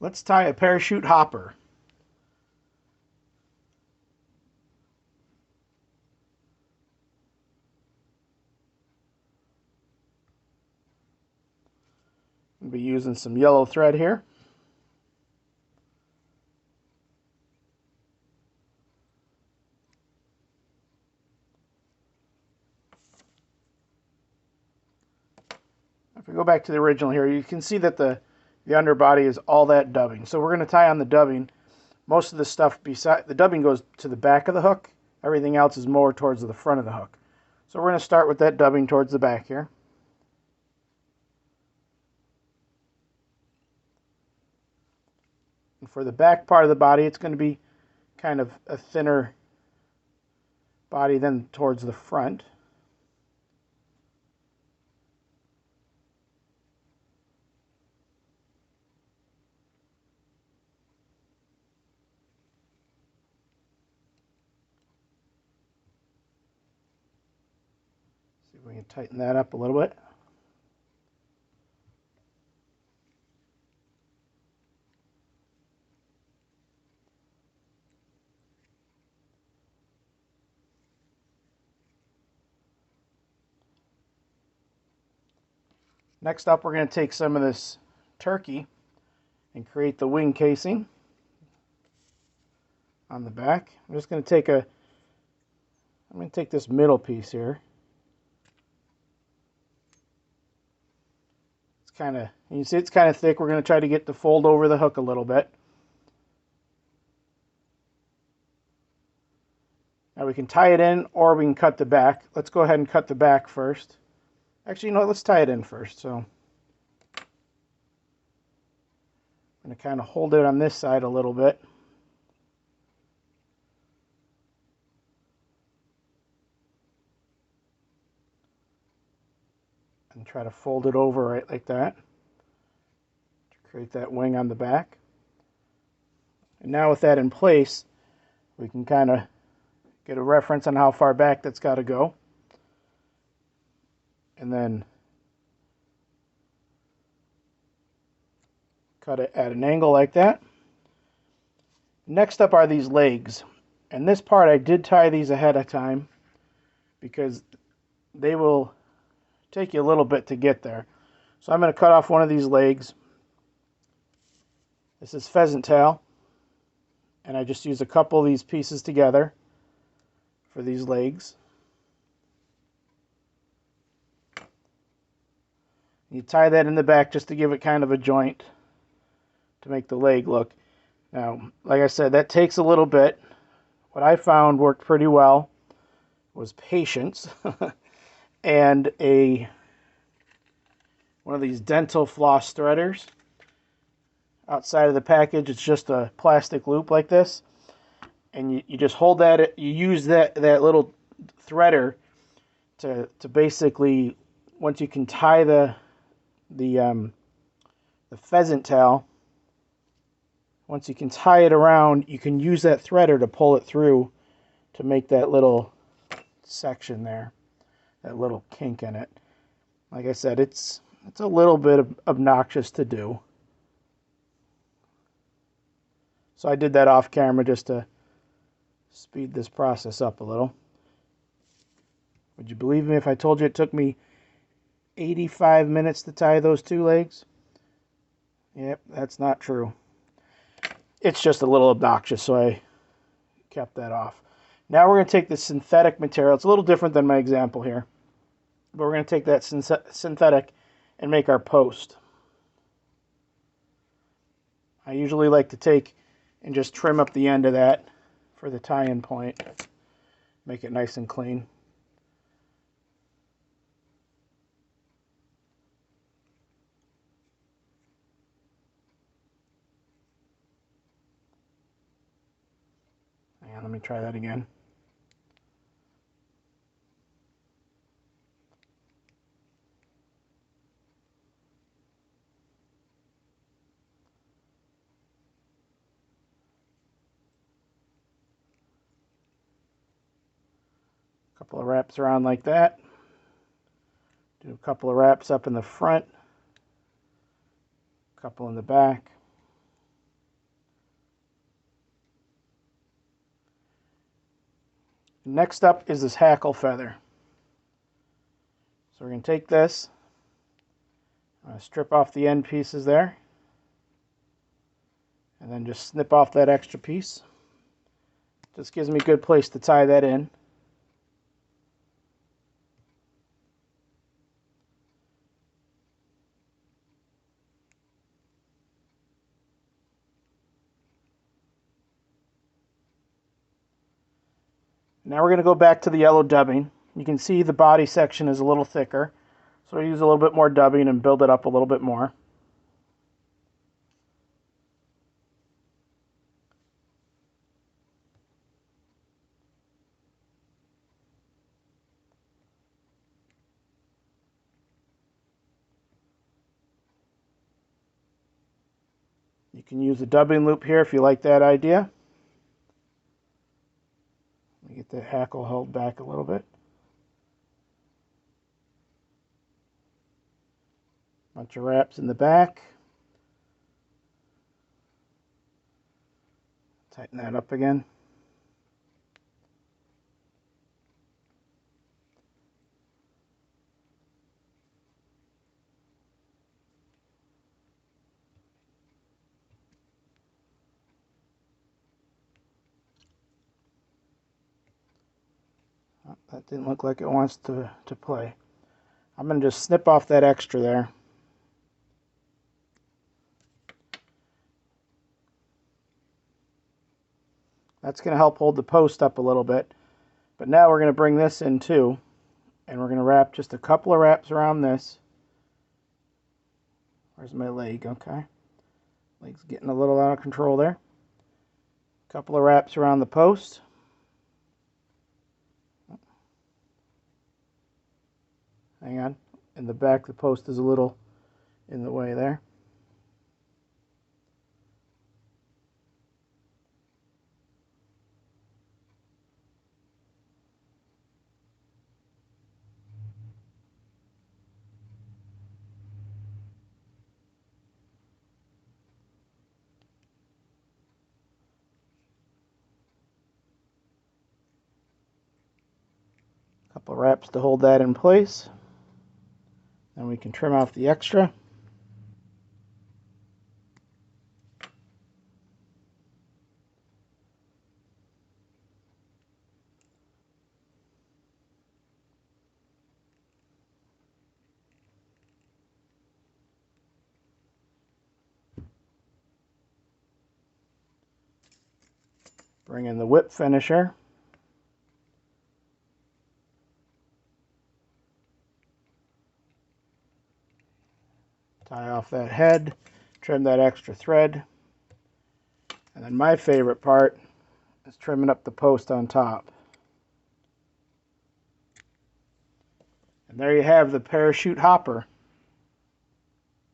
Let's tie a parachute hopper. I'll be using some yellow thread here. If we go back to the original here, you can see that the underbody is all that dubbing. So we're going to tie on the dubbing. Most of the stuff beside the dubbing goes to the back of the hook. Everything else is more towards the front of the hook. So we're going to start with that dubbing towards the back here. And for the back part of the body, it's going to be kind of a thinner body than towards the front. See if we can tighten that up a little bit. Next up, we're going to take some of this turkey and create the wing casing on the back. I'm just going to take this middle piece here. It's kind of, you see it's kind of thick. We're going to try to get the fold over the hook a little bit. Now we can tie it in or we can cut the back. Let's go ahead and cut the back first. Actually, you know what? Let's tie it in first. So I'm going to kind of hold it on this side a little bit. And try to fold it over right like that to create that wing on the back. And now with that in place, we can kind of get a reference on how far back that's got to go. And then cut it at an angle like that. Next up are these legs. And this part I did tie these ahead of time because they will take you a little bit to get there. So I'm going to cut off one of these legs. This is pheasant tail. And I just use a couple of these pieces together for these legs. You tie that in the back just to give it kind of a joint to make the leg look. Now, like I said, that takes a little bit. What I found worked pretty well was patience and one of these dental floss threaders. Outside of the package, it's just a plastic loop like this. And you just hold that, you use that little threader to basically, once you can tie the pheasant tail, once you can tie it around, you can use that threader to pull it through to make that little section there, that little kink in it. Like I said, it's a little bit obnoxious to do. So I did that off camera just to speed this process up a little. Would you believe me if I told you it took me 85 minutes to tie those two legs? Yep, that's not true. It's just a little obnoxious, so I kept that off. Now we're going to take the synthetic material. It's a little different than my example here. But we're going to take that synthetic and make our post. I usually like to take and just trim up the end of that for the tie-in point. Make it nice and clean. And let me try that again. Couple of wraps around like that. Do a couple of wraps up in the front, a couple in the back. Next up is this hackle feather. So we're going to take this, strip off the end pieces there, and then just snip off that extra piece. Just gives me a good place to tie that in. Now we're going to go back to the yellow dubbing. You can see the body section is a little thicker, so I use a little bit more dubbing and build it up a little bit more. You can use a dubbing loop here if you like that idea. Let me get the hackle held back a little bit. Bunch of wraps in the back. Tighten that up again. Oh, that didn't look like it wants to play. I'm going to just snip off that extra there. That's going to help hold the post up a little bit. But now we're going to bring this in too. And we're going to wrap just a couple of wraps around this. Where's my leg? Okay. Leg's getting a little out of control there. A couple of wraps around the post. Hang on. In the back, the post is a little in the way there. Couple wraps to hold that in place. Then we can trim off the extra. Bring in the whip finisher. Tie off that head, trim that extra thread. And then my favorite part is trimming up the post on top. And there you have the parachute hopper.